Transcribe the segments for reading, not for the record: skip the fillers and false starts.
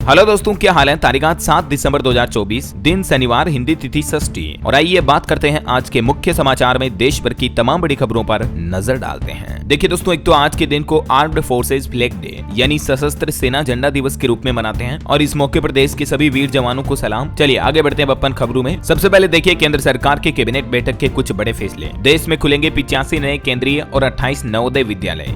Hello दोस्तों, क्या हाल है। तारीख आज 7 दिसंबर 2024, दिन शनिवार, हिंदी तिथि षष्ठी। और आइए बात करते हैं आज के मुख्य समाचार में देश भर की तमाम बड़ी खबरों पर नजर डालते हैं। देखिए दोस्तों, एक तो आज के दिन को आर्म्ड फोर्सेज फ्लैग डे यानी सशस्त्र सेना झंडा दिवस के रूप में मनाते हैं और इस मौके पर देश के सभी वीर जवानों को सलाम। चलिए आगे बढ़ते हैं अपन खबरों में। सबसे पहले देखिए केंद्र सरकार के कैबिनेट बैठक के कुछ बड़े फैसले। देश में खुलेंगे 85 नए केंद्रीय और 28 नवोदय विद्यालय।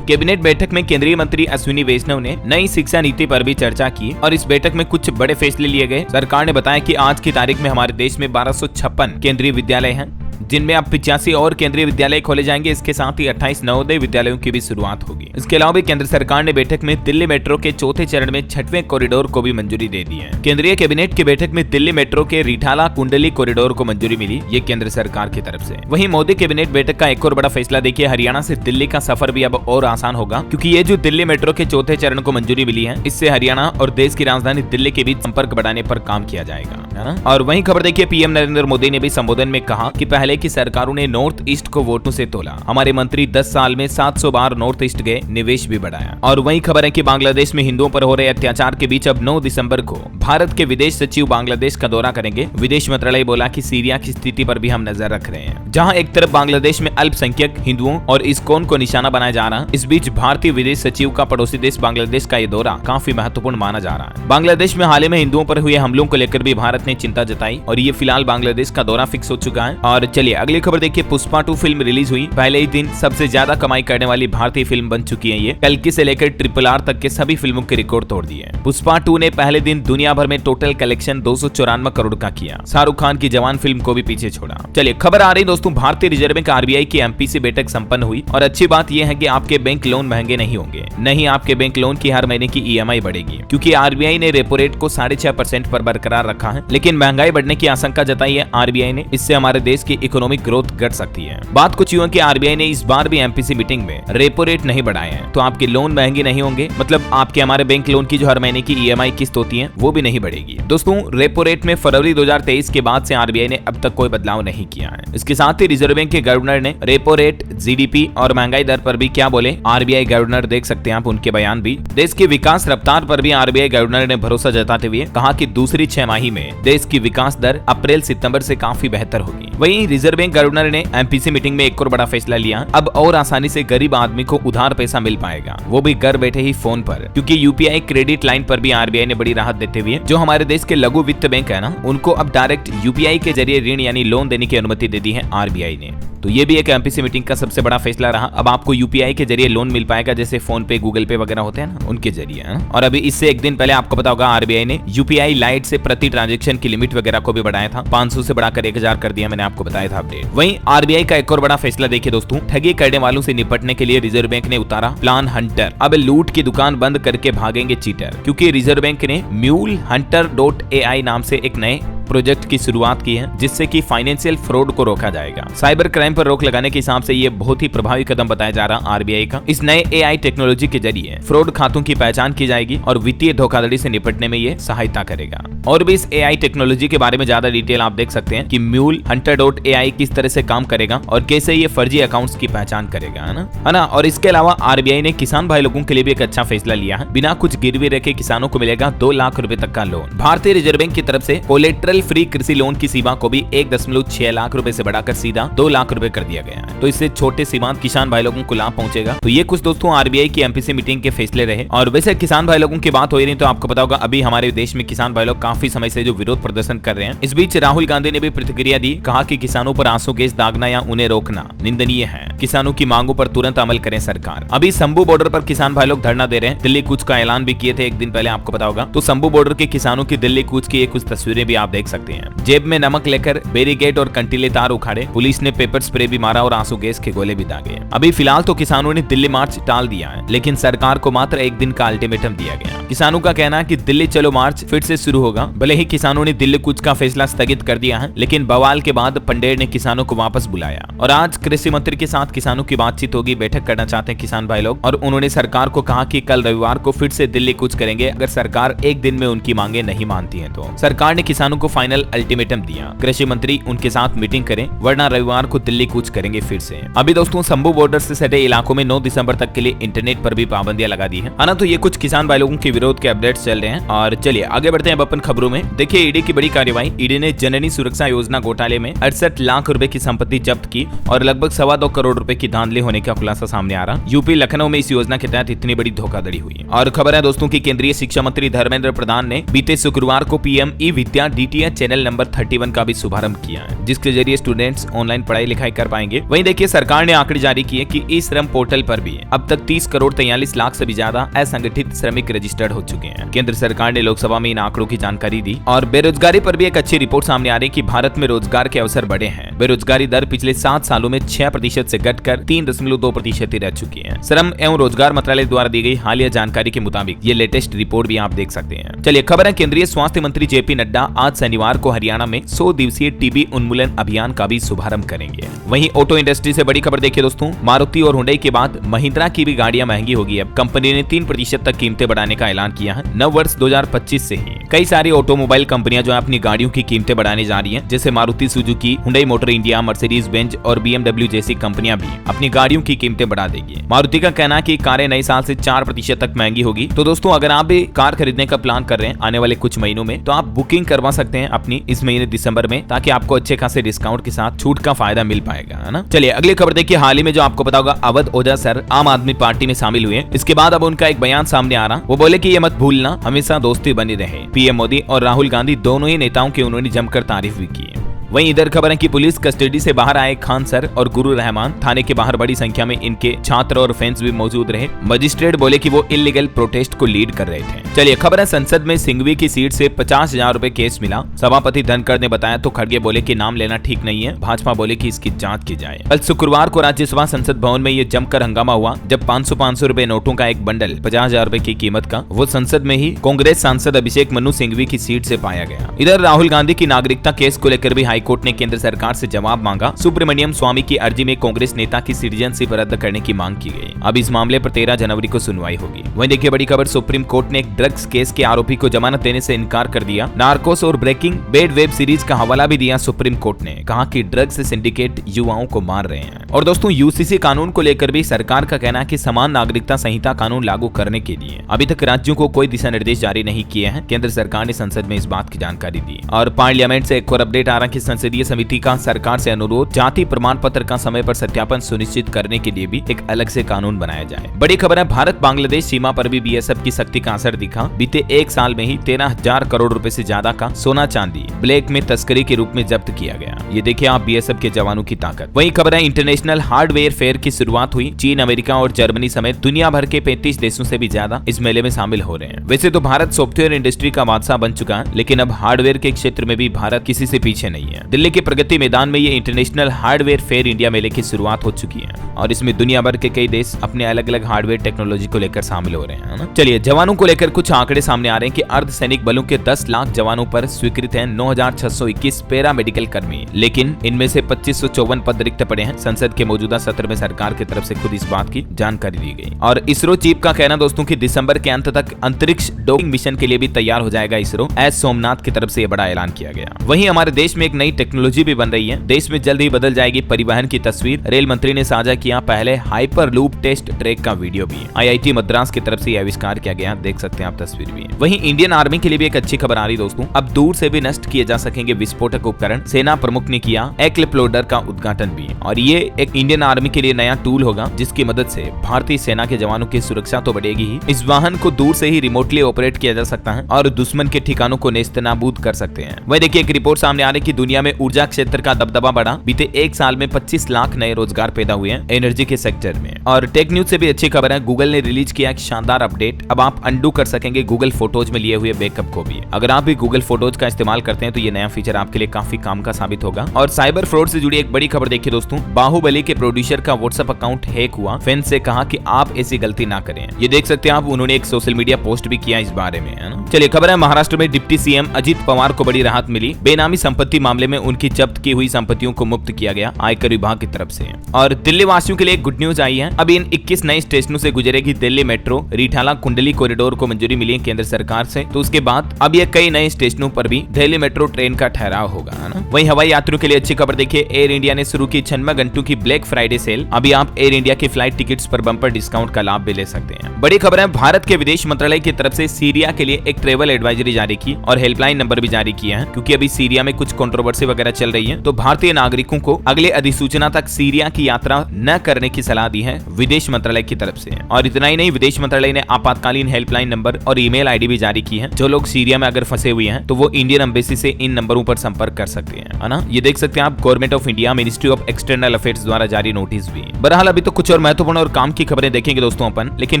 कैबिनेट बैठक में केंद्रीय मंत्री अश्विनी वैष्णव ने नई शिक्षा नीति पर भी चर्चा की और इस बैठक में कुछ बड़े फैसले लिए गए। सरकार ने बताया कि आज की तारीख में हमारे देश में 1256 केंद्रीय विद्यालय हैं, जिनमें अब 85 और केंद्रीय विद्यालय खोले जाएंगे। इसके साथ ही 28 नवोदय विद्यालयों की भी शुरुआत होगी। इसके अलावा भी केंद्र सरकार ने बैठक में दिल्ली मेट्रो के चौथे चरण में 6वें कॉरिडोर को भी मंजूरी दे दी है। केंद्रीय कैबिनेट की बैठक में दिल्ली मेट्रो के रिठाला कुंडली कॉरिडोर को मंजूरी मिली, ये केंद्र सरकार की तरफ से। वहीं मोदी कैबिनेट बैठक का एक और बड़ा फैसला देखिए, हरियाणा से दिल्ली का सफर भी अब और आसान होगा, क्योंकि ये जो दिल्ली मेट्रो के चौथे चरण को मंजूरी मिली है, इससे हरियाणा और देश की राजधानी दिल्ली के बीच संपर्क बढ़ाने पर काम किया जाएगा, है ना। और वहीं खबर देखिए, पीएम नरेंद्र मोदी ने भी संबोधन में कहा कि पहले की सरकारों ने नॉर्थ ईस्ट को वोटों से तोला, हमारे मंत्री 10 साल में 700 बार नॉर्थ ईस्ट गए, निवेश भी बढ़ाया। और वही खबर है कि बांग्लादेश में हिंदुओं पर हो रहे अत्याचार के बीच अब 9 दिसंबर को भारत के विदेश सचिव बांग्लादेश का दौरा करेंगे। विदेश मंत्रालय बोला कि सीरिया की स्थिति पर भी हम नजर रख रहे हैं, जहां एक तरफ बांग्लादेश में अल्पसंख्यक हिंदुओं और इस्कॉन को निशाना बनाया जा रहा है, इस बीच भारतीय विदेश सचिव का पड़ोसी देश बांग्लादेश का ये दौरा काफी महत्वपूर्ण माना जा रहा है। बांग्लादेश में हाल ही में हिंदुओं पर हुए हमलों को लेकर भी भारत ने चिंता जताई और ये फिलहाल बांग्लादेश का दौरा फिक्स हो चुका है। और चलिए अगली खबर देखिए, पुष्पा 2 फिल्म रिलीज हुई। पहले ही दिन सबसे ज्यादा कमाई करने वाली भारतीय फिल्म बन चुकी है। ये कल्कि से लेकर RRR तक के सभी फिल्मों के रिकॉर्ड तोड़ दिए। पुष्पा 2 ने पहले दिन दुनिया भर में टोटल कलेक्शन 294 करोड़ का किया। शाहरुख खान की जवान फिल्म को भी पीछे छोड़ा। चलिए खबर आ रही दोस्तों, भारतीय रिजर्व बैंक RBI की MPC बैठक संपन्न हुई और अच्छी बात यह है कि आपके बैंक लोन महंगे नहीं होंगे। नहीं, आपके बैंक लोन की हर महीने की EMI बढ़ेगी, क्योंकि RBI ने रेपो रेट को 6.5% पर बरकरार रखा है। लेकिन महंगाई बढ़ने की आशंका जताई है RBI ने, इससे हमारे देश की इकोनॉमिक ग्रोथ घट सकती है। बात कुछ यूं कि RBI ने इस बार भी MPC मीटिंग में रेपो रेट नहीं बढ़ाए हैं, तो आपके लोन महंगे नहीं होंगे। मतलब आपके हमारे बैंक लोन की जो हर महीने की EMI किस्त होती है वो भी नहीं बढ़ेगी। दोस्तों, रेपो रेट में फरवरी 2023 के बाद से RBI ने अब तक कोई बदलाव नहीं किया है। इसके साथ ही रिजर्व बैंक के गवर्नर ने रेपो रेट, GDP और महंगाई दर पर भी क्या बोले RBI गवर्नर, देख सकते हैं आप उनके बयान भी। देश की विकास रफ्तार पर भी RBI गवर्नर ने भरोसा जताते हुए कहा कि दूसरी 6 माही में देश की विकास दर अप्रैल सितंबर से काफी बेहतर होगी। वहीं रिजर्व बैंक गवर्नर ने MPC मीटिंग में एक और बड़ा फैसला लिया, अब और आसानी से गरीब आदमी को उधार पैसा मिल पाएगा, वो भी घर बैठे ही फोन पर, क्योंकि UPI क्रेडिट लाइन पर भी RBI ने बड़ी राहत देते हुए जो हमारे देश के लघु वित्त बैंक है ना, उनको अब डायरेक्ट UPI के जरिए ऋण यानी लोन देने की अनुमति दे दी है RBI ने। तो ये भी एक MPC मीटिंग का सबसे बड़ा फैसला रहा। अब आपको UPI के जरिए लोन मिल पाएगा, जैसे फोन पे, गूगल पे वगैरह होते हैं ना, उनके जरिए। और अभी इससे एक दिन पहले आपको पता होगा RBI ने UPI लाइट से प्रति ट्रांजैक्शन की लिमिट वगैरह को भी बढ़ाया था, 500 से बढ़ाकर 1000 कर दिया, मैंने आपको बताया था अपडेट। वहीं RBI का एक और बड़ा फैसला देखिए दोस्तों, ठगी करने वालों से निपटने के लिए रिजर्व बैंक ने उतारा प्लान हंटर। अब लूट की दुकान बंद करके भागेंगे चीटर, क्योंकि रिजर्व बैंक ने MuleHunter.ai नाम से एक नए प्रोजेक्ट की शुरुआत की है, जिससे कि फाइनेंशियल फ्रॉड को रोका जाएगा। साइबर क्राइम पर रोक लगाने के हिसाब से ये बहुत ही प्रभावी कदम बताया जा रहा RBI का। इस नए AI टेक्नोलॉजी के जरिए फ्रॉड खातों की पहचान की जाएगी और वित्तीय धोखाधड़ी से निपटने में ये सहायता करेगा। और भी इस AI टेक्नोलॉजी के बारे में ज्यादा डिटेल आप देख सकते हैं कि MuleHunter.ai किस तरह से काम करेगा और कैसे ये फर्जी अकाउंट्स की पहचान करेगा, है ना। और इसके अलावा RBI ने किसान भाई लोगों के लिए भी एक अच्छा फैसला लिया है। बिना कुछ गिरवी रखे किसानों को मिलेगा 2 लाख रुपए तक का लोन। भारतीय रिजर्व बैंक की तरफ से कोलेट्रल फ्री कृषि लोन की सीमा को भी 1.6 लाख रुपए से बढ़ाकर सीधा 2 लाख रुपए कर दिया गया है। तो इससे छोटे सीमांत किसान भाई लोगों को लाभ पहुंचेगा। तो ये कुछ दोस्तों RBI की MPC मीटिंग के फैसले रहे। और वैसे किसान भाई लोगों की बात हो रही तो आपको पता होगा अभी हमारे देश में किसान भाई लोग काफी समय से जो विरोध प्रदर्शन कर रहे हैं। इस बीच राहुल गांधी ने भी प्रतिक्रिया दी, कहा कि किसानों पर आंसू गैस दागना या उन्हें रोकना निंदनीय है। किसानों की मांगों पर तुरंत अमल करें सरकार। अभी शंभू बॉर्डर पर किसान भाई लोग धरना दे रहे हैं। दिल्ली कूच का ऐलान भी किए थे एक दिन पहले, आपको पता होगा। तो शंभू बॉर्डर के किसानों की दिल्ली कूच की कुछ तस्वीरें भी आप देख सकते हैं। जेब में नमक लेकर बैरिकेड और कंटीले तार उखाड़े, पुलिस ने पेपर स्प्रे भी मारा और आंसू गैस के गोले भी दागे। अभी फिलहाल तो किसानों ने दिल्ली मार्च टाल दिया है, लेकिन सरकार को मात्र एक दिन का अल्टीमेटम दिया गया। किसानों का कहना है कि दिल्ली चलो मार्च फिर से शुरू होगा। भले ही किसानों ने दिल्ली कूच का फैसला स्थगित कर दिया है, लेकिन बवाल के बाद पंडेर ने किसानों को वापस बुलाया और आज कृषि मंत्री के साथ किसानों की बातचीत होगी। बैठक करना चाहते हैं किसान भाई लोग और उन्होंने सरकार को कहा कि कल रविवार को फिर से दिल्ली कूच करेंगे अगर सरकार एक दिन में उनकी मांगे नहीं मानती है। तो सरकार ने किसानों को फाइनल अल्टीमेटम दिया, कृषि मंत्री उनके साथ मीटिंग करें वरना रविवार को दिल्ली कूच करेंगे फिर से। अभी दोस्तों शंभू बॉर्डर से सटे इलाकों में 9 दिसंबर तक के लिए इंटरनेट पर भी पाबंदियां लगा दी है। हां तो ये कुछ किसान भाई लोगों के विरोध के अपडेट्स चल रहे हैं। और चलिए आगे बढ़ते हैं अपन खबरों में। देखिए ईडी की बड़ी कार्रवाई। ईडी ने जननी सुरक्षा योजना घोटाले में 68 लाख रुपए की संपत्ति जब्त की और लगभग 2.25 करोड़ रुपए की धांधली होने का खुलासा सामने आ रहा। यूपी लखनऊ में इस योजना के तहत इतनी बड़ी धोखाधड़ी हुई। और खबर है दोस्तों की केंद्रीय शिक्षा मंत्री धर्मेंद्र प्रधान ने बीते शुक्रवार को पीएम ई विद्या डीटीएच चैनल नंबर 31 का भी शुभारंभ किया है, जिसके जरिए स्टूडेंट्स ऑनलाइन पढ़ाई लिखाई कर पाएंगे। वहीं देखिए सरकार ने आंकड़े जारी किए कि ई श्रम पोर्टल पर भी अब तक 30 करोड़ 43 लाख से भी ज्यादा असंगठित श्रमिक रजिस्टर्ड हो चुके हैं। केंद्र सरकार ने लोकसभा में इन आंकड़ों की जानकारी दी। और बेरोजगारी पर भी एक अच्छी रिपोर्ट सामने आ रही कि भारत में रोजगार के अवसर बढ़े हैं। बेरोजगारी दर पिछले 7 सालों में 6% से घटकर 3.2% ही रह चुकी है। श्रम एवं रोजगार मंत्रालय द्वारा दी गई हालिया जानकारी के मुताबिक ये लेटेस्ट रिपोर्ट भी आप देख सकते हैं। चलिए खबर है केंद्रीय स्वास्थ्य मंत्री जेपी नड्डा आज शनिवार को हरियाणा में 100 दिवसीय टीबी उन्मूलन अभियान का भी शुभारंभ करेंगे। वहीं ऑटो इंडस्ट्री से बड़ी खबर देखिए दोस्तों, मारुति और हुंडई के बाद महिंद्रा की भी गाड़ियां महंगी होगी। अब कंपनी ने 3% तक कीमतें बढ़ाने का ऐलान किया है। नव वर्ष 2025 से ही कई सारी ऑटोमोबाइल कंपनियां जो है अपनी गाड़ियों की कीमतें बढ़ाने जा रही हैं, जैसे Maruti Suzuki, Hyundai motor India, Mercedes Benz और BMW जैसी कंपनियां भी अपनी गाड़ियों की कीमतें बढ़ा देगी। मारुति का कहना है कि कारें नए साल से 4% तक महंगी होगी। तो दोस्तों अगर आप भी कार खरीदने का प्लान कर रहे हैं आने वाले कुछ महीनों में, तो आप बुकिंग करवा सकते हैं अपनी इस महीने दिसंबर में, ताकि आपको अच्छे खासे डिस्काउंट के साथ छूट का फायदा मिल पाएगा, है ना। चलिए अगली खबर देखिए। हाल ही में जो आपको पता होगा अवध ओझा सर आम आदमी पार्टी में शामिल हुए। इसके बाद अब उनका एक बयान सामने आ रहा। वो बोले कि ये मत भूलना हमेशा दोस्ती बनी रहे। पीएम मोदी और राहुल गांधी दोनों ही नेताओं की उन्होंने जमकर तारीफ भी की। वहीं इधर खबर है कि पुलिस कस्टडी से बाहर आए खान सर और गुरु रहमान। थाने के बाहर बड़ी संख्या में इनके छात्र और फैंस भी मौजूद रहे। मजिस्ट्रेट बोले कि वो इलीगल प्रोटेस्ट को लीड कर रहे थे। चलिए खबर है संसद में सिंघवी की सीट से 50,000 रुपए केस मिला। सभापति धनखड़ ने बताया तो खड़गे बोले कि नाम लेना ठीक नहीं है। भाजपा बोले कि इसकी जांच की जाए। कल शुक्रवार को राज्यसभा संसद भवन में ये जमकर हंगामा हुआ, जब 500 रुपए नोटों का एक बंडल 50,000 रुपए की कीमत का वो संसद में ही कांग्रेस सांसद अभिषेक मनु सिंघवी की सीट से पाया गया। इधर राहुल गांधी की नागरिकता केस को लेकर भी हाईकोर्ट ने केंद्र सरकार से जवाब मांगा। सुब्रमण्यम स्वामी की अर्जी में कांग्रेस नेता की सिटीजनशिप रद्द करने की मांग की गई। अब इस मामले पर 13 जनवरी को सुनवाई होगी। वहीं देखिए बड़ी खबर, सुप्रीम कोर्ट ने एक ड्रग्स केस के आरोपी को जमानत देने से इनकार कर दिया। नार्कोस और ब्रेकिंग बैड वेब सीरीज का हवाला भी दिया सुप्रीम कोर्ट ने। कहा कि ड्रग्स सिंडिकेट युवाओं को मार रहे हैं। और दोस्तों यूसीसी कानून को लेकर भी सरकार का कहना है कि समान नागरिकता संहिता कानून लागू करने के लिए अभी तक राज्यों को कोई दिशा निर्देश जारी नहीं किए हैं। केंद्र सरकार ने संसद में इस बात की जानकारी दी। और पार्लियामेंट से एक और अपडेट आ रहा है कि संसदीय समिति का सरकार से अनुरोध, जाति प्रमाण पत्र का समय पर सत्यापन सुनिश्चित करने के लिए भी एक अलग से कानून बनाया जाए। बड़ी खबर है, भारत बांग्लादेश सीमा पर भी बीएसएफ की सख्ती का असर दिखा। बीते एक साल में ही 13,000 करोड़ रुपए से ज्यादा का सोना चांदी ब्लैक में तस्करी के रूप में जब्त किया गया। ये देखिए आप बीएसएफ के जवानों की ताकत। वही खबर है, इंटरनेशनल हार्डवेयर फेयर की शुरुआत हुई। चीन, अमेरिका और जर्मनी समेत दुनिया भर के 35 देशों से भी ज्यादा इस मेले में शामिल हो रहे हैं। वैसे तो भारत सॉफ्टवेयर इंडस्ट्री का बादशाह बन चुका है, लेकिन अब हार्डवेयर के क्षेत्र में भी भारत किसी से पीछे नहीं है। दिल्ली के प्रगति मैदान में ये इंटरनेशनल हार्डवेयर फेयर इंडिया मेले की शुरुआत हो चुकी है और इसमें दुनिया भर के कई देश अपने अलग अलग हार्डवेयर टेक्नोलॉजी को लेकर शामिल हो रहे हैं ना। चलिए जवानों को लेकर कुछ आंकड़े सामने आ रहे हैं कि अर्धसैनिक बलों के 10 लाख जवानों पर स्वीकृत हैं 9,621 पैरा मेडिकल कर्मी, लेकिन इनमें से 2554 पद रिक्त पड़े हैं। संसद के मौजूदा सत्र में सरकार की तरफ से खुद इस बात की जानकारी दी गई। और इसरो चीफ का कहना दोस्तों कि दिसंबर के अंत तक अंतरिक्ष डॉकिंग मिशन के लिए भी तैयार हो जाएगा इसरो। एस सोमनाथ की तरफ से यह बड़ा ऐलान किया गया। वहीं हमारे देश में एक नई टेक्नोलॉजी भी बन रही है। देश में जल्द ही बदल जाएगी परिवहन की तस्वीर। रेल मंत्री ने साझा किया पहले हाइपर लूप टेस्ट ट्रैक का वीडियो भी। IIT मद्रास की तरफ से यह आविष्कार किया गया, देख सकते हैं आप तस्वीर भी। वहीं इंडियन आर्मी के लिए भी एक अच्छी खबर आ रही दोस्तों, अब दूर से भी नष्ट किए जा सकेंगे विस्फोटक उपकरण। सेना प्रमुख ने किया एक्लिप लोडर का उद्घाटन भी। और ये एक इंडियन आर्मी के लिए नया टूल होगा, जिसकी मदद से भारतीय सेना के जवानों की सुरक्षा तो बढ़ेगी ही, इस वाहन को दूर से ही रिमोटली ऑपरेट किया जा सकता है और दुश्मन के ठिकानों को नेस्तनाबूद कर सकते हैं। वही देखिए एक रिपोर्ट सामने आ रही कि दुनिया में ऊर्जा क्षेत्र का दबदबा बढ़ा। बीते एक साल में 25 लाख नए रोजगार पैदा हुए हैं एनर्जी के सेक्टर में। और टेक न्यूज से भी अच्छी खबर है, गूगल ने रिलीज किया एक शानदार अपडेट। अब आप अंडू कर सकेंगे गूगल फोटोज में लिए हुए बैकअप को भी। अगर आप भी गूगल फोटोज का इस्तेमाल करते हैं तो ये नया फीचर आपके लिए काफी काम का साबित होगा। होगा। और साइबर फ्रॉड से जुड़ी एक बड़ी खबर देखिए दोस्तों, बाहुबली के प्रोड्यूसर का व्हाट्सएप अकाउंट हैक हुआ। फैंस से कहा कि आप ऐसी गलती ना करें। ये देख सकते हैं आप, उन्होंने एक सोशल मीडिया पोस्ट भी किया इस बारे में, है ना। चलिए खबर है, महाराष्ट्र में डिप्टी सीएम अजित पवार को बड़ी राहत मिली। बेनामी संपत्ति मामले में उनकी जब्त की हुई संपत्तियों को मुक्त किया गया आयकर विभाग की तरफ से। और दिल्ली वासियों के लिए एक गुड न्यूज आई है। अब इन 21 नए स्टेशनों से गुजरेगी दिल्ली मेट्रो। रीठाला कुंडली कॉरिडोर को मंजूरी मिली है केंद्र सरकार से, तो उसके बाद अब ये कई नए स्टेशनों पर भी दिल्ली मेट्रो ट्रेन का ठहराव होगा, है ना। वहीं हवाई यात्रियों के लिए अच्छी खबर देखिए, एयर इंडिया ने शुरू की 96 घंटों की ब्लैक फ्राइडे सेल। अभी आप एयर इंडिया की फ्लाइट टिकट्स पर बम्पर डिस्काउंट का लाभ भी ले सकते हैं। बड़ी खबर है, भारत के विदेश मंत्रालय की तरफ से सीरिया के लिए एक ट्रेवल एडवाइजरी जारी की और हेल्पलाइन नंबर भी जारी किया है, क्योंकि अभी सीरिया में कुछ कंट्रोवर्सी वगैरह चल रही है। तो भारतीय नागरिकों को अगले अधिसूचना तक सीरिया की यात्रा न करने की सलाह दी है विदेश मंत्रालय की तरफ से। और इतना ही नहीं, विदेश मंत्रालय ने आपातकालीन हेल्पलाइन नंबर और ईमेल आईडी भी जारी की है। जो लोग सीरिया में अगर फंसे हुए हैं तो वो इंडियन एम्बेसी से इन नंबरों पर संपर्क कर सकते हैं, है ना। ये देख सकते हैं आप, government of India ministry of external affairs द्वारा जारी नोटिस भी। बहरहाल अभी तो कुछ और महत्वपूर्ण और काम की खबरें देखेंगे दोस्तों अपन, लेकिन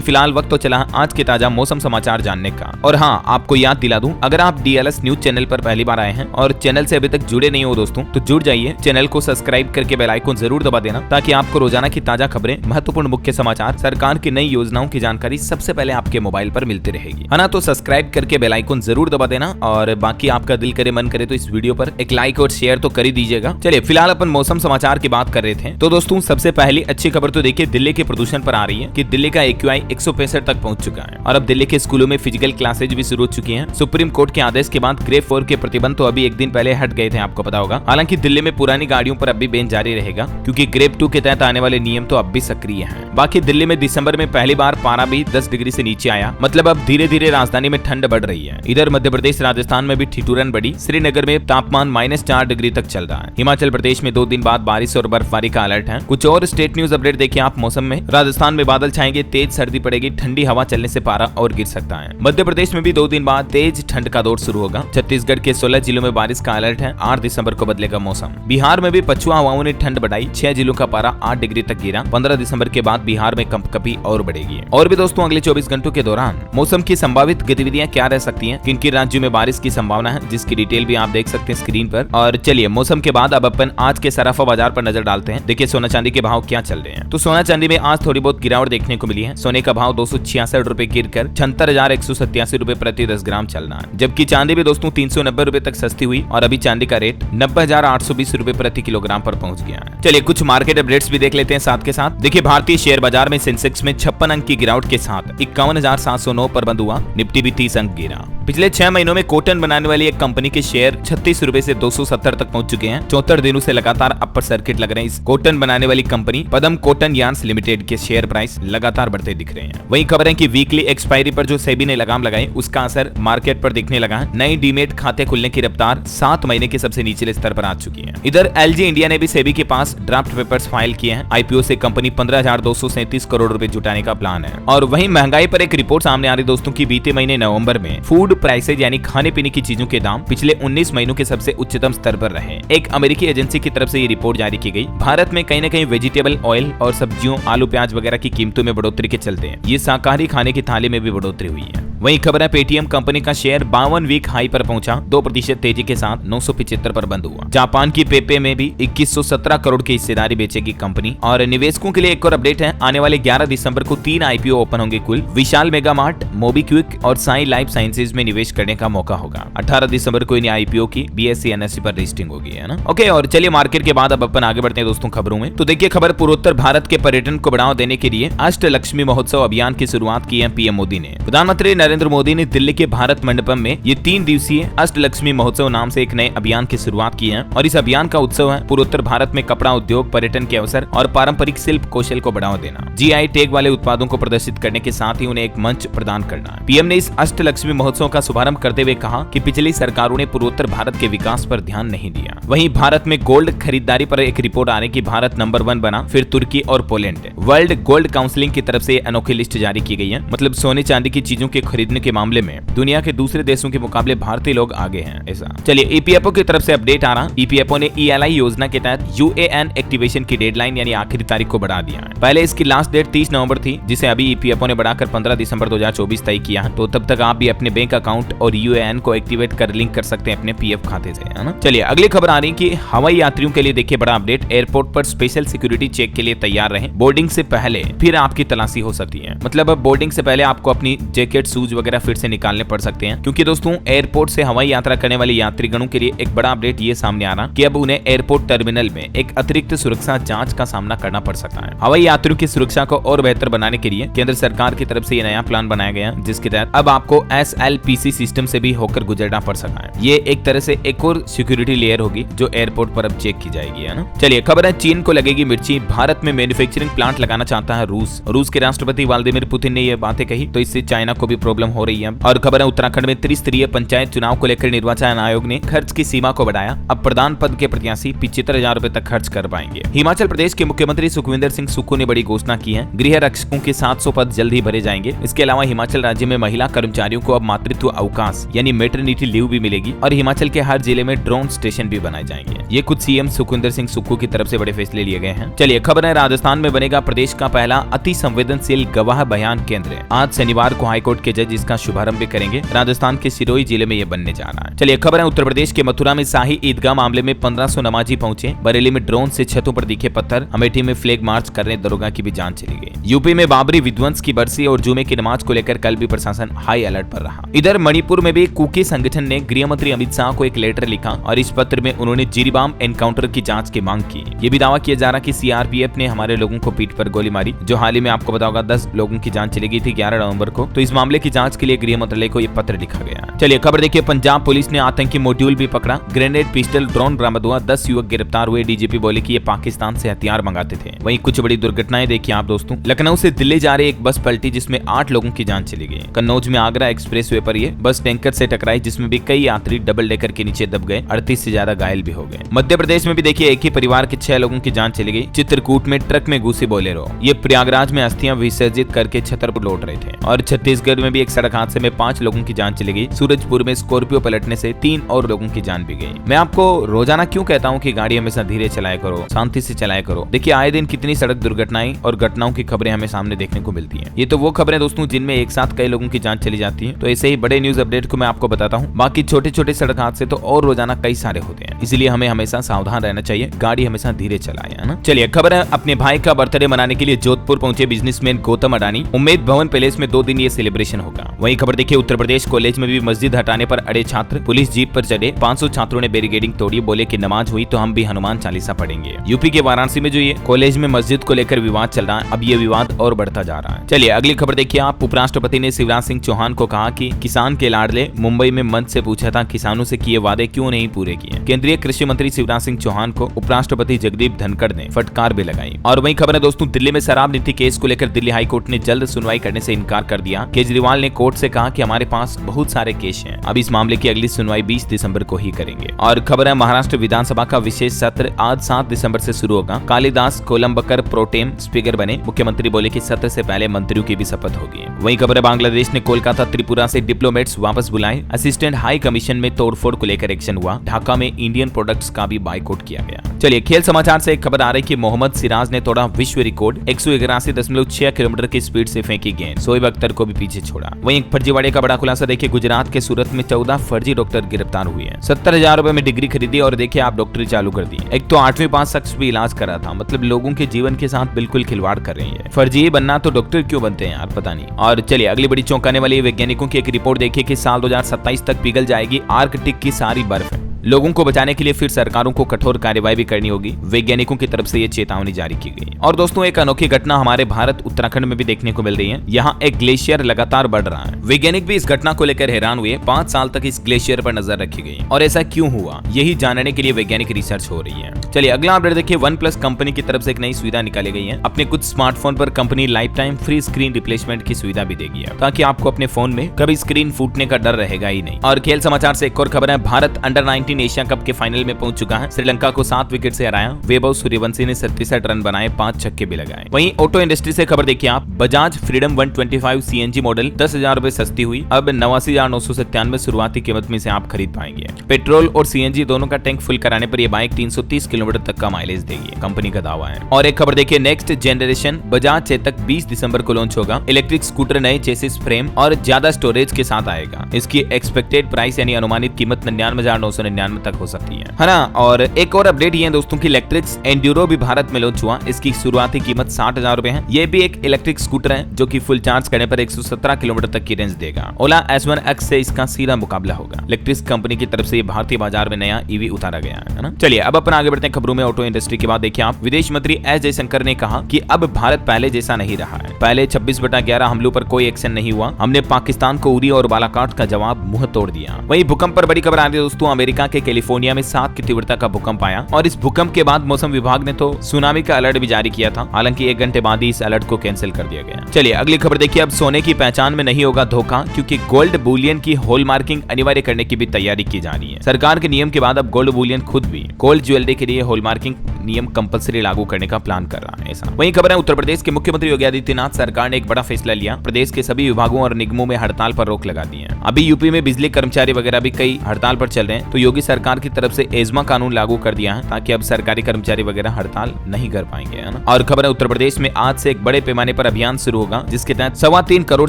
फिलहाल वक्त तो चला आज के ताजा मौसम समाचार जानने का। और हाँ, आपको याद दिला दूं, अगर आप डीएलएस न्यूज चैनल पर पहली बार आए हैं और चैनल से अभी तक जुड़े नहीं हो दोस्तों, तो जुड़ जाइए। चैनल को सब्सक्राइब करके बेल आइकन जरूर दबा देना, ताकि आपको रोजाना की ताजा खबरें, महत्वपूर्ण मुख्य समाचार, सरकार की नई योजनाओं की जानकारी सबसे पहले आपके मोबाइल पर मिलती रहेगी, है ना। तो सब्सक्राइब करके बेल आइकन जरूर दबा देना। और बाकी आपका दिल करे मन करे तो इस वीडियो पर एक लाइक और शेयर तो कर ही दीजिएगा। चलिए फिलहाल अपन मौसम समाचार की बात कर रहे थे, तो दोस्तों सबसे पहली अच्छी खबर तो देखिए दिल्ली के प्रदूषण पर आ रही है कि दिल्ली का AQI 165 तक पहुंच चुका है। और अब दिल्ली के स्कूलों में फिजिकल क्लासेज भी शुरू हो चुकी हैं। सुप्रीम कोर्ट के आदेश के बाद ग्रेड 4 के प्रतिबंध तो अभी एक दिन पहले हट गए थे, आपको पता होगा। हालांकि दिल्ली में पुरानी गाड़ियों पर अभी बैन जारी रहेगा, क्योंकि ग्रेड 2 के तहत आने वाले नियम तो अब भी सक्रिय हैं। बाकी दिल्ली में दिसंबर में पहली बार पारा भी 10 डिग्री से नीचे आया, मतलब अब धीरे धीरे राजधानी में ठंड बढ़ रही है। इधर मध्य प्रदेश राजस्थान में भी ठिठुरन बढ़ी। श्रीनगर में तापमान -4 डिग्री तक चल रहा है। हिमाचल प्रदेश में 2 दिन बाद बारिश और बर्फबारी का अलर्ट है। कुछ और स्टेट न्यूज अपडेट देखिए आप मौसम में। राजस्थान में बादल छाएंगे, तेज सर्दी पड़ेगी, ठंडी हवा चलने से पारा और गिर सकता है। मध्य प्रदेश में भी 2 दिन बाद तेज ठंड का दौर शुरू होगा। छत्तीसगढ़ के 16 जिलों में बारिश का अलर्ट है। 8 दिसंबर को बदलेगा मौसम। बिहार में भी पछुआ हवाओं ने ठंड बढ़ाई। 6 जिलों का पारा 8 डिग्री तक गिरा। 15 दिसंबर के बाद बिहार में कंपकपी और बढ़ेगी। और भी दोस्तों अगले 24 घंटों के दौरान मौसम की संभावित गतिविधियां क्या रह सकती हैं, किन किन राज्यों में बारिश की संभावना है, जिसकी डिटेल भी आप देख सकते हैं स्क्रीन पर। और चलिए मौसम के बाद अब अपन आज के सराफा बाजार पर नजर डालते हैं। देखिए सोना चांदी के भाव क्या चल रहे हैं। तो सोना चांदी में आज थोड़ी बहुत गिरावट देखने को मिली है। सोने का भाव 266 रुपए गिरकर 76,187 रुपए प्रति 10 ग्राम चल रहा है। जबकि चांदी भी दोस्तों 390 रुपए तक सस्ती हुई और अभी चांदी का रेट 90,820 रुपए प्रति किलोग्राम पर पहुंच गया है। चलिए कुछ मार्केट अपडेट्स भी देख लेते हैं साथ के साथ। देखिए भारतीय शेयर बाजार में सेंसेक्स में 56 अंक की गिरावट के साथ 51,709 पर बंद हुआ। निफ्टी भी 30 अंक गिरा। पिछले 6 महीनों में कॉटन बनाने वाली एक कंपनी के शेयर 36 रुपए से 270 तक पहुंच चुके हैं। 74 दिनों से लगातार अपर सर्किट लग रहे हैं। इस कॉटन बनाने वाली कंपनी पदम कॉटन यार्न्स लिमिटेड के शेयर प्राइस लगातार बढ़ते दिख रहे हैं। वहीं खबर है कि वीकली एक्सपायरी पर जो सेबी ने लगाम लगाई, उसका असर मार्केट पर दिखने लगा है। नई डीमेट खाते खुलने की रफ्तार 7 महीने के सबसे निचले स्तर पर आ चुकी है। इधर LG इंडिया ने भी सेबी के पास ड्राफ्ट पेपर्स फाइल किए हैं। IPO से कंपनी 15,237 करोड़ रुपए जुटाने का प्लान है। और वहीं महंगाई पर एक रिपोर्ट सामने आ रही दोस्तों की बीते महीने नवंबर में फूड प्राइसेज यानी खाने पीने की चीजों के दाम पिछले 19 महीनों के सबसे उच्चतम स्तर पर रहे। एक अमेरिकी एजेंसी की तरफ से ये रिपोर्ट जारी की गई। भारत में कहीं न कहीं वेजिटेबल ऑयल और सब्जियों, आलू, प्याज वगैरह की कीमतों में बढ़ोतरी के चलते ये शाकाहारी खाने की थाली में भी बढ़ोतरी हुई है। वहीं खबर है पेटीएम कंपनी का शेयर 52 वीक हाई पर पहुंचा। 2% तेजी के साथ 975 पर बंद हुआ। जापान की पेपे में भी 2117 करोड़ की हिस्सेदारी बेचेगी कंपनी। और निवेशकों के लिए एक और अपडेट है, आने वाले 11 दिसंबर को 3 IPO ओपन होंगे कुल। विशाल मेगा मार्ट, मोबीक्विक और साई लाइफ साइंसेज में निवेश करने का मौका होगा। 18 दिसंबर को इन IPO की BSE NSE पर लिस्टिंग होगी, है ना। ओके, और चलिए मार्केट के बाद अब अपन आगे बढ़ते हैं दोस्तों खबरों में। तो देखिए खबर, पूर्वोत्तर भारत के पर्यटन को बढ़ावा देने के लिए अष्टलक्ष्मी महोत्सव अभियान की शुरुआत की है PM मोदी ने। प्रधानमंत्री नरेंद्र मोदी ने दिल्ली के भारत मंडपम में ये 3 दिवसीय अष्टलक्ष्मी महोत्सव नाम से एक नए अभियान की शुरुआत की है। और इस अभियान का उत्सव है पूर्वोत्तर भारत में कपड़ा उद्योग, पर्यटन के अवसर और पारंपरिक शिल्प कौशल को बढ़ावा देना। GI टैग वाले उत्पादों को प्रदर्शित करने के साथ ही उन्हें एक मंच प्रदान करना है। PM ने इस अष्टलक्ष्मी महोत्सव का शुभारंभ करते हुए कहा कि पिछली सरकारों ने पूर्वोत्तर भारत के विकास पर ध्यान नहीं दिया। वहीं भारत में गोल्ड खरीदारी पर एक रिपोर्ट आ रही कि भारत नंबर 1 बना, फिर तुर्की और पोलैंड। वर्ल्ड गोल्ड काउंसिलिंग की तरफ से अनोखी लिस्ट जारी की गई है। मतलब सोने चांदी की चीजों के खरीदने के मामले में दुनिया के दूसरे देशों के मुकाबले भारतीय लोग आगे हैं। ऐसा चलिए ईपीएफओ की तरफ से अपडेट आ रहा। ईपीएफओ ने ईएलआई योजना के तहत यूएएन एक्टिवेशन की डेडलाइन यानी आखिरी तारीख को बढ़ा दिया है। पहले इसकी लास्ट डेट 30 नवंबर थी, जिसे अभी ईपीएफओ ने बढ़ाकर 15 दिसंबर 2024 तय किया है। तो तब तक आप भी अपने बैंक अकाउंट और यूएएन को एक्टिवेट कर लिंक कर सकते हैं अपने पीएफ खाते से, है ना। चलिए अगली खबर आ रही कि हवाई यात्रियों के लिए देखिए बड़ा अपडेट। एयरपोर्ट पर स्पेशल सिक्योरिटी चेक के लिए तैयार रहें। बोर्डिंग से पहले फिर आपकी तलाशी हो सकती है। मतलब अब बोर्डिंग से पहले आपको अपनी जैकेट, शूज वगैरह फिर से निकालने पड़ सकते हैं, क्योंकि दोस्तों एयरपोर्ट से हवाई यात्रा करने वाले यात्रीगणों के लिए एक बड़ा अपडेट ये सामने आ रहा कि अब उन्हें एयरपोर्ट टर्मिनल में एक अतिरिक्त सुरक्षा जांच का सामना करना पड़ सकता है। हवाई यात्रियों की सुरक्षा को और बेहतर बनाने के लिए केंद्र सरकार की तरफ से ये नया प्लान बनाया गया, जिसके तहत अब आपको SLPC सिस्टम से भी होकर गुजरना पड़ सकता है। ये एक तरह से एक और सिक्योरिटी लेयर होगी जो एयरपोर्ट पर अब चेक की जाएगी, है ना। चलिए खबर है चीन को लगेगी मिर्ची, भारत में मैन्युफैक्चरिंग प्लांट लगाना चाहता है रूस के राष्ट्रपति व्लादिमीर पुतिन ने ये बातें कही, तो इससे चाइना को भी प्रॉब्लम हो रही है। और खबर है उत्तराखंड में त्रिस्तरीय पंचायत चुनाव को लेकर निर्वाचन आयोग ने खर्च की सीमा को बढ़ाया। अब प्रधान पद के प्रत्याशी 75,000 रुपए तक खर्च कर पाएंगे। हिमाचल प्रदेश के मुख्यमंत्री सुखविंदर सिंह सुक्खू ने बड़ी घोषणा की है। गृह रक्षकों के 700 पद जल्द ही भरे जाएंगे। इसके अलावा हिमाचल राज्य में महिला कर्मचारियों को अब मातृत्व अवकाश यानी मैटरनिटी लीव भी मिलेगी और हिमाचल के हर जिले में ड्रोन स्टेशन भी बनाए जाएंगे। ये कुछ सीएम सुखविंदर सिंह सुक्खू की तरफ से बड़े फैसले लिए गए हैं। चलिए खबर है राजस्थान में बनेगा प्रदेश का पहला अति संवेदनशील गवाह बयान केंद्र। आज शनिवार को हाईकोर्ट के जज इसका शुभारंभ भी करेंगे। राजस्थान के सिरोही जिले में ये बनने जा रहा है। चलिए खबर है उत्तर प्रदेश के मथुरा में शाही ईदगाह मामले में 1500 नमाजी पहुंचे। बरेली में ड्रोन से छतों पर दिखे पत्थर। अमेठी में फ्लैग मार्च करने दरोगा की भी जान चली गई। यूपी में बाबरी विध्वंस की बरसी और जुमे की नमाज को लेकर कल भी प्रशासन हाई अलर्ट पर रहा। इधर मणिपुर में भी कुकी संगठन ने गृह मंत्री अमित शाह को एक लेटर लिखा और इस पत्र में उन्होंने जिरीबाम एनकाउंटर की जांच की मांग की। ये भी दावा किया जा रहा कि सीआरपीएफ ने हमारे लोगों को पीठ पर गोली मारी, जो हाल ही में आपको बताओगा 10 लोगों की जान चली गई थी 11 नवंबर को। तो इस मामले की जांच के लिए गृह मंत्रालय को यह पत्र लिखा गया। चलिए खबर देखिए पंजाब पुलिस ने आतंकी मॉड्यूल भी पकड़ा। ग्रेनेड, पिस्टल, ड्रोन बरामद हुआ। 10 युवक गिरफ्तार हुए। डीजीपी बोले कि ये पाकिस्तान से हथियार मंगाते थे। वहीं कुछ बड़ी दुर्घटनाएं देखिए आप दोस्तों। लखनऊ से दिल्ली जा रही एक बस पलटी जिसमें 8 लोगों की जान चली गई। कन्नौज में आगरा एक्सप्रेसवे पर यह बस टैंकर से टकराई जिसमें भी कई यात्री डबल डेकर के नीचे दब गए। 38 से ज्यादा घायल भी हो गए। मध्य प्रदेश में भी देखिए एक ही परिवार के 6 लोगों की जान चली गई। चित्रकूट में ट्रक में घुसी बोलेरो। ये प्रयागराज में अस्थियां विसर्जित करके छतरपुर लौट रहे थे। और छत्तीसगढ़ में भी एक सड़क हादसे में 5 लोगों की जान चली गई। सूरजपुर में स्कॉर्पियो पलटने से 3 और लोगों की जान भी गई। मैं आपको रोजाना क्यों कहता हूँ कि गाड़ी हमेशा धीरे चलाया करो, शांति से चलाया करो। देखिए आए दिन कितनी सड़क दुर्घटनाएं और घटनाओं की खबरें हमें सामने देखने को मिलती हैं। ये तो वो खबरें दोस्तों जिनमें एक साथ कई लोगों की जान चली जाती है। तो ऐसे ही बड़े न्यूज अपडेट को मैं आपको बताता हूँ। बाकी छोटे छोटे सड़क हादसे तो और रोजाना कई सारे होते हैं, इसलिए हमें हमेशा सावधान रहना चाहिए। गाड़ी हमेशा धीरे चलाए, है ना। चलिए खबर है अपने भाई का बर्थडे मनाने के लिए जोधपुर पहुंचे बिजनेसमैन गौतम अडानी। उम्मेद भवन पैलेस में 2 दिन ये सेलिब्रेशन होगा। वहीं खबर देखिए उत्तर प्रदेश कॉलेज में भी मस्जिद हटाने पर अड़े छात्र। पुलिस जीप पर चढ़े। 500 छात्रों ने बैरिकेडिंग तोड़ी। बोले कि नमाज हुई तो हम भी हनुमान चालीसा पढ़ेंगे। यूपी के वाराणसी में जो ये कॉलेज में मस्जिद को लेकर विवाद चल रहा है, अब ये विवाद और बढ़ता जा रहा है। चलिए अगली खबर देखिए आप। उपराष्ट्रपति ने शिवराज सिंह चौहान को कहा कि किसान के लाडले। मुंबई में मंच से पूछा था किसानों से किए वादे क्यों नहीं पूरे किए। केंद्रीय कृषि मंत्री शिवराज सिंह चौहान को उपराष्ट्रपति जगदीप धनखड़ ने फटकार भी लगाई। और वहीं खबर है दोस्तों दिल्ली में शराब नीति केस को लेकर दिल्ली हाईकोर्ट ने जल्द सुनवाई करने से इनकार कर दिया। केजरीवाल ने कोर्ट से कहा कि हमारे पास बहुत सारे केस हैं, अब इस मामले की अगली सुनवाई 20 दिसंबर को ही करेंगे। और खबर है महाराष्ट्र विधानसभा का विशेष सत्र आज 7 दिसंबर से शुरू होगा। कालिदास कोलंबकर प्रोटेम स्पीकर बने। मुख्यमंत्री बोले कि सत्र से पहले मंत्रियों की भी शपथ होगी। वहीं खबर है बांग्लादेश ने कोलकाता त्रिपुरा से डिप्लोमेट्स वापस बुलाए। असिस्टेंट हाई कमीशन में तोड़फोड़ को लेकर एक्शन हुआ। ढाका में इंडियन प्रोडक्ट्स का भी बाइकआउट किया गया। चलिए खेल समाचार से एक खबर आ रही कि मोहम्मद सिराज ने तोड़ा विश्व रिकॉर्ड। 181.6 किलोमीटर की स्पीड से फेंकी गेंद। शोएब अख्तर को भी पीछे छोड़ा। वहीं फर्जीवाड़े का बड़ा खुलासा देखिए गुजरात के सूरत में 14 फर्जी डॉक्टर गिरफ्तार हुए हैं। 70,000 रुपए में डिग्री खरीदी और देखिए आप डॉक्टरी चालू कर दी। एक तो 8वीं पास शख्स भी इलाज कर रहा था। मतलब लोगों के जीवन के साथ बिल्कुल खिलवाड़ कर रही है। फर्जी बनना तो डॉक्टर क्यों बनते हैं यार, पता नहीं। और चलिए अगली बड़ी चौंकाने वाली वैज्ञानिकों की एक रिपोर्ट देखिए कि साल 2027 तक पिघल जाएगी आर्कटिक की सारी बर्फ। लोगों को बचाने के लिए फिर सरकारों को कठोर कार्रवाई भी करनी होगी। वैज्ञानिकों की तरफ से ये चेतावनी जारी की गई। और दोस्तों एक अनोखी घटना हमारे भारत उत्तराखंड में भी देखने को मिल रही है। यहाँ एक ग्लेशियर लगातार बढ़ रहा है। वैज्ञानिक भी इस घटना को लेकर हैरान हुए। 5 साल तक इस ग्लेशियर पर नजर रखी गई और ऐसा क्यों हुआ यही जानने के लिए वैज्ञानिक रिसर्च हो रही है। चलिए अगला अपडेट देखिए। OnePlus कंपनी की तरफ से एक नई सुविधा निकाली गई है। अपने कुछ स्मार्टफोन पर company life time free screen replacement की सुविधा भी देगी ताकि आपको अपने फोन में कभी स्क्रीन फूटने का डर रहेगा ही नहीं। और खेल समाचार से एक और खबर है। Bharat under under-19 Asia cup के फाइनल में पहुंच चुका है। श्रीलंका को 7 विकेट से हराया। वैभव सूर्यवंशी ने 67 रन बनाए, 5 छक्के भी लगाए। वहीं ऑटो इंडस्ट्री से खबर देखिए आप, बजाज फ्रीडम 125 सीएनजी मॉडल 10,000 रुपए सस्ती हुई। अब 89,997 शुरुआती कीमत में से आप खरीद पाएंगे। पेट्रोल और सीएनजी दोनों का टैंक फुल कराने पर यह बाइक 330 किलोमीटर तक का माइलेज देगी, कंपनी का दावा है। और एक खबर देखिए, नेक्स्ट जनरेशन बजाज चेतक 20 दिसंबर को लॉन्च होगा। इलेक्ट्रिक स्कूटर नए चेसिस फ्रेम और ज्यादा स्टोरेज के साथ आएगा। इसकी एक्सपेक्टेड प्राइस यानी अनुमानित कीमत 99,999 तक हो सकती है ना। और एक और अपडेट ये है दोस्तों की इलेक्ट्रिक्स एंड्यूरो भी भारत में लॉन्च हुआ। इसकी शुरुआती कीमत 60,000 रुपए है। ये भी एक इलेक्ट्रिक स्कूटर है जो कि फुल चार्ज करने पर 117 किलोमीटर तक की रेंज देगा। ओला S1X से इसका सीधा मुकाबला होगा। इलेक्ट्रिक कंपनी की तरफ से ये भारतीय बाजार में नया ईवी उतारा गया है ना। चलिए अब अपन आगे बढ़ते हैं खबरों में ऑटो इंडस्ट्री के बाद। देखिए आप, विदेश मंत्री एस जयशंकर ने कहा कि अब भारत पहले जैसा नहीं रहा है। पहले 26/11 हमलों पर कोई एक्शन नहीं हुआ। हमने पाकिस्तान को उरी और बालाकोट का जवाब मुंह तोड़ दिया। वहीं भूकंप पर बड़ी खबर आ रही है दोस्तों। अमेरिका के कैलिफोर्निया में 7 की तीव्रता का भूकंप आया और इस भूकंप के बाद मौसम विभाग ने तो सुनामी का अलर्ट भी जारी किया था। हालांकि 1 घंटे बाद ही इस अलर्ट को कैंसिल कर दिया गया। चलिए अगली खबर देखिए, अब सोने की पहचान में नहीं होगा धोखा, क्योंकि गोल्ड बुलियन की हॉलमार्किंग अनिवार्य करने की भी तैयारी की जा रही है। सरकार के नियम के बाद अब गोल्ड बुलियन खुद भी गोल्ड ज्वेलरी के लिए हॉलमार्किंग नियम कंपलसरी लागू करने का प्लान कर रहा है। ऐसा वहीं खबर है, उत्तर प्रदेश के मुख्यमंत्री योगी आदित्यनाथ सरकार ने एक बड़ा फैसला लिया। प्रदेश के सभी विभागों और निगमों में हड़ताल पर रोक लगा दी है। अभी यूपी में बिजली कर्मचारी वगैरह भी कई हड़ताल पर चल रहे हैं, तो योगी सरकार की तरफ से एजमा कानून लागू कर दिया है ताकि अब सरकारी कर्मचारी वगैरह हड़ताल नहीं कर पाएंगे, है ना। और खबर है, उत्तर प्रदेश में आज से एक बड़े पैमाने पर अभियान शुरू होगा, जिसके तहत 3.25 करोड़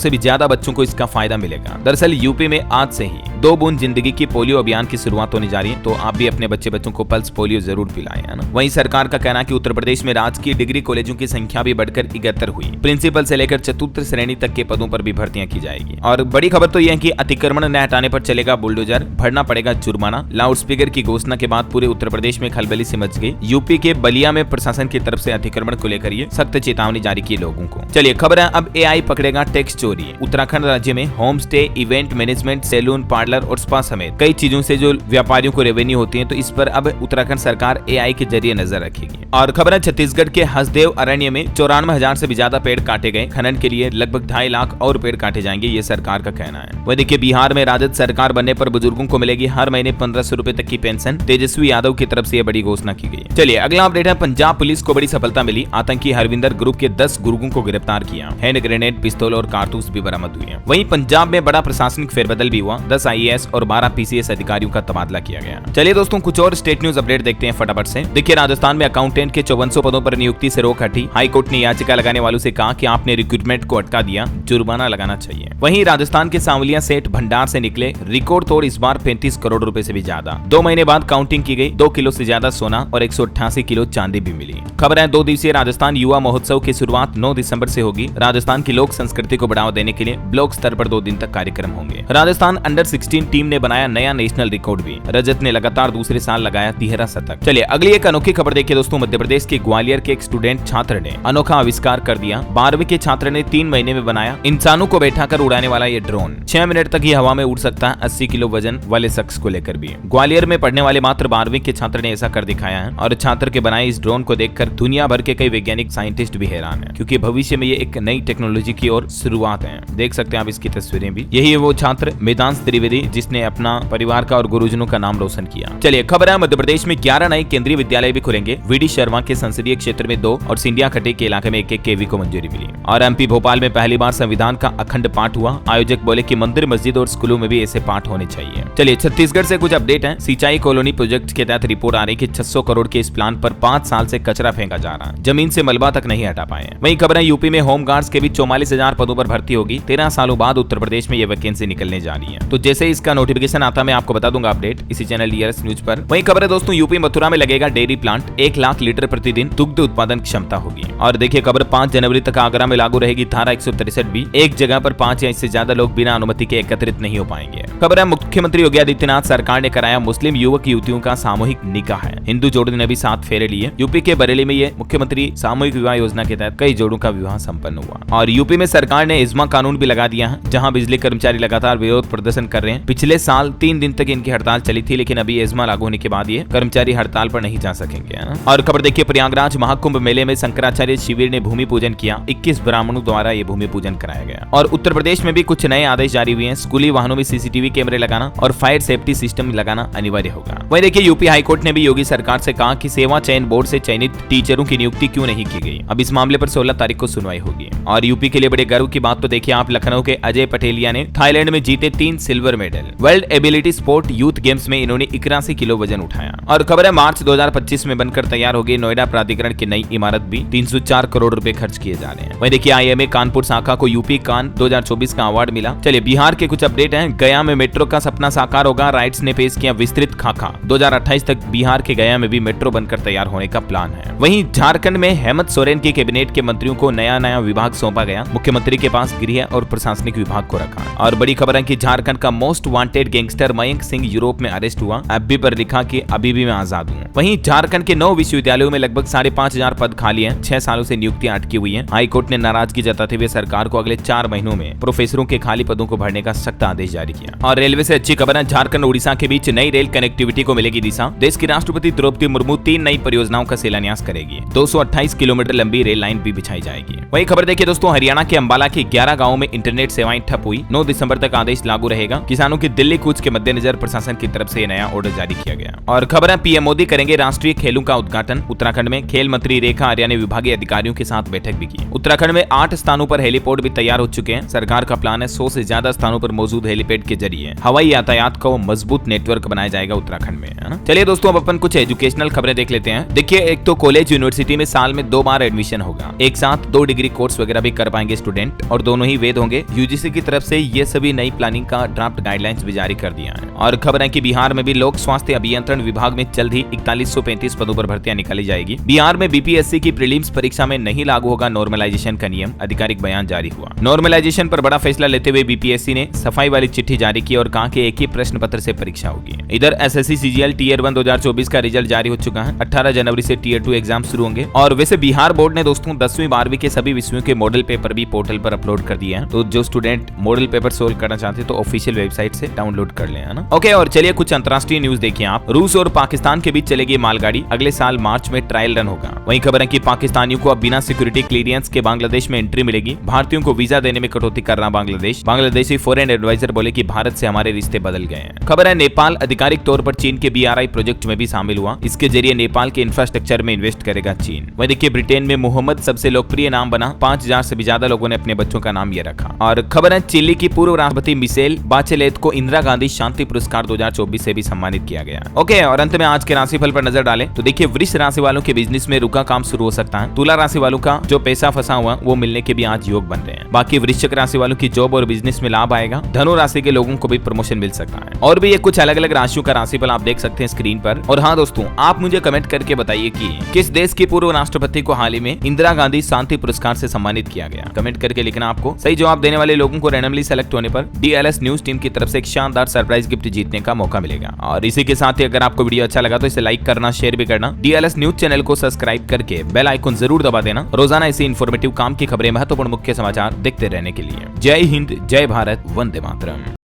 से भी ज्यादा बच्चों को इसका फायदा मिलेगा। दरअसल यूपी में आज से ही 2 बूंद जिंदगी की पोलियो अभियान की शुरुआत होने जा रही है, तो आप भी अपने बच्चों को पल्स पोलियो जरूर पिलाएं, है ना। वहीं सरकार का कहना है कि उत्तर प्रदेश में राजकीय डिग्री कॉलेजों की संख्या भी बढ़कर 71 हुई। प्रिंसिपल से लेकर चतुर्थ श्रेणी तक के पदों पर भी भर्तियां की जाएगी। और बड़ी खबर तो यह है कि अतिक्रमण न हटाने पर चलेगा बुलडोजर, भरना पड़ेगा जुर्माना। लाउडस्पीकर की घोषणा के बाद पूरे उत्तर प्रदेश में खलबली से मच गई। यूपी के बलिया में प्रशासन की तरफ से अतिक्रमण को लेकर ये सख्त चेतावनी जारी की लोगों को। चलिए खबर है, अब AI पकड़ेगा टैक्स चोरी। उत्तराखंड राज्य में home stay, event management, salon, parlour और स्पा समेत कई चीजों से जो व्यापारियों को रेवेन्यू होती है, तो इस पर अब उत्तराखंड सरकार AI के जरिए नजर रखेगी। और खबर है, छत्तीसगढ़ के हसदेव अरण्य में 94,000 से भी ज्यादा पेड़ काटे गए। खनन के लिए लगभग 2.5 लाख और पेड़ काटे जाएंगे, ये सरकार का कहना है। वह देखिए, बिहार में राजद सरकार बनने पर बुजुर्गों को मिलेगी हर महीने 1500 रुपए तक की पेंशन। तेजस्वी यादव की तरफ से यह बड़ी घोषणा की गई। चलिए अगला अपडेट है, पंजाब पुलिस को बड़ी सफलता मिली। आतंकी हरविंदर ग्रुप के 10 गुर्गों को गिरफ्तार किया। हैंड ग्रेनेड, पिस्तौल और कारतूस भी बरामद हुए हैं। वहीं पंजाब में बड़ा प्रशासनिक फेरबदल भी हुआ। 10 IAS और 12 PCS अधिकारियों का तबादला किया गया। चलिए दोस्तों, कुछ और स्टेट न्यूज अपडेट देखते हैं फटाफट से। देखिए, राजस्थान में अकाउंटेंट के 5400 पदों पर नियुक्ति से रोक हटी। हाईकोर्ट ने याचिका लगाने वालों से कहा कि आपने रिक्रूटमेंट को अटका दिया, जुर्माना लगाना चाहिए। वहीं राजस्थान के सांवलिया सेठ भंडार से निकले रिकॉर्ड तोड़ इस बार 35 करोड़ रुपए से भी ज्यादा। 2 महीने बाद काउंटिंग की गई। 2 किलो से ज्यादा सोना और 188 किलो चांदी भी मिली। खबर है, 2 दिवसीय राजस्थान युवा महोत्सव की शुरुआत 9 दिसंबर से होगी। राजस्थान की लोक संस्कृति को बढ़ावा देने के लिए ब्लॉक स्तर पर 2 दिन तक कार्यक्रम होंगे। राजस्थान अंडर 16 टीम ने बनाया नया नेशनल रिकॉर्ड भी। रजत ने लगातार दूसरे साल लगाया 13 शतक। चलिए अगली एक अनोखी खबर देखिए दोस्तों। मध्य प्रदेश के ग्वालियर के एक स्टूडेंट छात्र ने अनोखा आविष्कार कर दिया। 12वीं के छात्र ने 3 महीने में बनाया इंसानों को बैठाकर उड़ाने वाला ये ड्रोन। 6 मिनट तक ये हवा में उड़ सकता है, 80 किलो वजन वाले शख्स को लेकर भी। ग्वालियर में पढ़ने वाले मात्र 12वीं के छात्र ने ऐसा कर दिखाया है और छात्र के बनाए इस ड्रोन को देखकर दुनिया भर के कई वैज्ञानिक साइंटिस्ट भी हैरान हैं, क्योंकि भविष्य में ये एक नई टेक्नोलॉजी की ओर शुरुआत है। देख सकते हैं आप इसकी तस्वीरें भी। यही है वो छात्र मेदांश त्रिवेदी जिसने अपना परिवार का और गुरुजनों का नाम रोशन किया। चलिए खबर है, मध्य प्रदेश में 11 नए केंद्रीय विद्यालय भी खुलेंगे। VD शर्मा के संसदीय क्षेत्र में 2 और सिंधिया खटी के इलाके में 1-1 KV को मंजूरी मिली। और MP भोपाल में पहली बार संविधान का अखंड पाठ हुआ। आयोजक बोले कि मंदिर, मस्जिद और स्कूलों में भी ऐसे पाठ होने चाहिए। चलिए छत्तीसगढ़ से कुछ अपडेट है। सिंचाई कॉलोनी प्रोजेक्ट के तहत रिपोर्ट आ रही कि 600 करोड़ के इस प्लान पर 5 साल से कचरा फेंका जा रहा है। जमीन से मलबा तक नहीं हटा पाए। वहीं खबर है, यूपी में होम गार्ड्स के भी 44,000 पदों पर भर्ती होगी। 13 सालों बाद उत्तर प्रदेश में ये वैकेंसी निकलने जा रही है। तो जैसे इसका नोटिफिकेशन आता मैं आपको बता दूंगा अपडेट इसी चैनल DRS न्यूज पर। वहीं खबर है दोस्तों, यूपी मथुरा में लगेगा डेयरी प्लांट। 1 लाख लीटर प्रतिदिन दुग्ध उत्पादन क्षमता होगी। और देखिए खबर, 5 जनवरी तक आगरा में लागू रहेगी धारा 163 भी। एक जगह पर 5 या इससे ज्यादा लोग बिना अनुमति के एकत्रित नहीं हो पाएंगे। खबर है, मुख्यमंत्री योगी आदित्यनाथ सरकार ने कराया मुस्लिम युवक युवतियों का सामूहिक निकाह है। हिंदू जोड़ों ने भी 7 फेरे लिए। यूपी के बरेली में ये मुख्यमंत्री सामूहिक विवाह योजना के तहत कई जोड़ों का विवाह संपन्न हुआ। और यूपी में सरकार ने एजमा कानून भी लगा दिया है, जहां बिजली कर्मचारी लगातार विरोध प्रदर्शन कर रहे हैं। पिछले साल 3 दिन तक इनकी हड़ताल चली थी, लेकिन अभी एजमा लागू होने के बाद ये कर्मचारी हड़ताल पर नहीं जा सकेंगे। गया ना। और खबर देखिए, प्रयागराज महाकुंभ मेले में शंकराचार्य शिविर ने भूमि पूजन किया। 21 ब्राह्मणों द्वारा ये भूमि पूजन कराया गया। और उत्तर प्रदेश में भी कुछ नए आदेश जारी हुए हैं। स्कूली वाहनों में सीसीटीवी कैमरे लगाना और फायर सेफ्टी सिस्टम लगाना अनिवार्य होगा। वहीं देखिए, यूपी हाईकोर्ट ने भी योगी सरकार से कहा कि सेवा चयन बोर्ड से चयनित टीचरों की नियुक्ति क्यों नहीं की गई। अब इस मामले पर 16 तारीख को सुनवाई होगी। और यूपी के लिए बड़े गर्व की बात तो देखिए आप, लखनऊ के अजय पटेलिया ने थाईलैंड में जीते 3 silver medal. World ability sport youth games में इन्होंने 81 किलो वजन उठाया। और खबर है, मार्च 2025 में बनकर तैयार होगी नोएडा प्राधिकरण की नई इमारत भी। 304 करोड़ रुपए खर्च किए जा रहे हैं। वहीं देखिए, IIMA कानपुर शाखा को यूपी कान 2024 का अवार्ड मिला। चलिए बिहार के कुछ अपडेट हैं। गया में मेट्रो का सपना साकार होगा। राइट्स ने पेश किया विस्तृत खाका। 2028 तक बिहार के गया में भी मेट्रो बनकर तैयार होने का प्लान है। वहीं झारखंड में हेमंत सोरेन की कैबिनेट के मंत्रियों को नया विभाग सौंपा गया। मुख्यमंत्री के पास गृह और प्रशासनिक विभाग को रखा। और बड़ी खबर है कि झारखंड का most wanted gangster Mayank Singh Europe में अरेस्ट हुआ। एफबी पर लिखा कि अभी भी मैं आजाद हूँ। वहीं झारखंड के 9 विश्वविद्यालयों में लगभग 5,500 पद खाली हैं। 6 सालों से नियुक्तियां अटकी हुई हैं। हाईकोर्ट ने नाराजगी जताते हुए सरकार को अगले 4 महीनों में प्रोफेसरों के खाली पदों को भरने का सख्त आदेश जारी किया। और रेलवे से अच्छी खबर है, झारखंड उड़ीसा के बीच नई रेल कनेक्टिविटी को मिलेगी दिशा। देश की राष्ट्रपति द्रौपदी मुर्मू 3 नई परियोजनाओं का शिलान्यास करेगी। 228 किलोमीटर लंबी रेल लाइन भी बिछाई जाएगी। वही खबर देखिए दोस्तों, हरियाणा के अंबाला के 11 गाँव में इंटरनेट सेवाएं ठप हुई। 9 दिसंबर तक आदेश लागू रहेगा। किसानों की दिल्ली कूच के मद्देनजर प्रशासन की तरफ से नया ऑर्डर जारी किया गया। और खबर है, पीएम मोदी करेंगे राष्ट्रीय खेलों का उद्घाटन। उत्तराखंड में खेल मंत्री रेखा आर्या ने विभागीय अधिकारियों के साथ बैठक भी की। उत्तराखंड में 8 स्थानों पर हेलीपोर्ट भी तैयार हो चुके हैं। सरकार का प्लान है 100 से ज्यादा स्थानों पर मौजूद हेलीपैड के जरिए हवाई यातायात का मजबूत नेटवर्क बनाया जाएगा उत्तराखंड में, है ना। चलिए दोस्तों, अब अपन कुछ एजुकेशनल खबरें देख लेते हैं। देखिए, एक तो कॉलेज यूनिवर्सिटी में साल में 2 बार एडमिशन होगा। एक साथ 2 डिग्री कोर्स वगैरह भी कर पाएंगे स्टूडेंट, और दोनों ही वेद होंगे। यूजीसी की तरफ से ये सभी नई प्लानिंग का ड्राफ्ट गाइडलाइंस भी जारी कर दिया है। और खबर है कि बिहार में भी लोक स्वास्थ्य अभियंत्रण विभाग में जल्द ही 4135 पदों पर भर्तियां निकाली जाएगी। बिहार में बीपीएससी की प्रीलिम्स परीक्षा में नहीं लागू होगा नॉर्मलाइजेशन का नियम। आधिकारिक बयान जारी हुआ। नॉर्मलाइजेशन पर बड़ा फैसला लेते हुए बीपीएससी ने सफाई वाली चिट्ठी जारी की और कहा कि एक ही प्रश्न पत्र से परीक्षा होगी। इधर एसएससी सीजीएल टीयर 1 2024 का रिजल्ट जारी हो चुका है। 18 जनवरी से टीयर 2 एग्जाम शुरू होंगे। और वैसे बिहार बोर्ड ने दोस्तों 10वीं 12वीं के सभी विषयों के मॉडल पेपर भी पोर्टल पर अपलोड कर दिए हैं। तो जो स्टूडेंट मॉडल पेपर सोल्व करना चाहते हैं तो ऑफिशियल वेबसाइट से डाउनलोड कर लें, है ना। ओके, और चलिए कुछ अंतर्राष्ट्रीय न्यूज देखिए आप। रूस और पाकिस्तान के बीच चलेगी मालगाड़ी। अगले साल मार्च में ट्रायल रन होगा। वहीं खबर है कि पाकिस्तानियों को अब बिना सिक्योरिटी क्लियरेंस के बांग्लादेश में एंट्री मिलेगी। भारतीयों को वीजा देने में कटौती कर रहा बांग्लादेश। बांग्लादेशी फॉरेन एडवाइजर बोले कि भारत से हमारे रिश्ते बदल गए हैं। खबर है, नेपाल आधिकारिक तौर पर चीन के BRI प्रोजेक्ट में भी शामिल हुआ। इसके जरिए नेपाल के इंफ्रास्ट्रक्चर में इन्वेस्ट करेगा चीन। वहीं देखिए, ब्रिटेन में मोहम्मद सबसे लोकप्रिय नाम बना। 5000 से भी ज्यादा लोगों ने अपने बच्चों का नाम ये रखा। और खबर है, चिली की पूर्व राष्ट्रपति मिशेल बाचेलेट को इंदिरा गांधी शांति पुरस्कार 2024 से भी सम्मानित किया गया। ओके, और अंत में आज के राशिफल पर नजर डालें तो देखिए, वृष राशि वालों के बिजनेस में रुका काम शुरू हो सकता है। तुला राशि वालों का जो पैसा फंसा हुआ वो मिलने के भी आज योग बन रहे हैं। बाकी वृश्चिक राशि वालों की जॉब और बिजनेस में लाभ आएगा। धनु राशि के लोगों को भी प्रमोशन मिल सकता है। और भी ये कुछ अलग अलग राशियों का राशिफल आप देख सकते हैं स्क्रीन पर। और हाँ दोस्तों, आप मुझे कमेंट करके बताइए कि किस देश की पूर्व राष्ट्रपति को हाल ही में इंदिरा गांधी शांति पुरस्कार से सम्मानित किया गया। कमेंट करके लिखना आपको। सही जवाब देने वाले लोगों को रैंडमली सेलेक्ट होने पर DLS न्यूज टीम की तरफ से एक शानदार सरप्राइज गिफ्ट जीतने का मौका मिलेगा। और इसी के साथ ही अगर आपको वीडियो अच्छा लगा तो इसे लाइक करना, शेयर भी करना। DLS न्यूज चैनल को सब्सक्राइब करके बेल आइकन जरूर दबा देना। रोजाना ऐसी इन्फॉर्मेटिव काम की खबरें, महत्वपूर्ण मुख्य समाचार देखते रहने के लिए। जय हिंद, जय भारत, वंदे मातरम।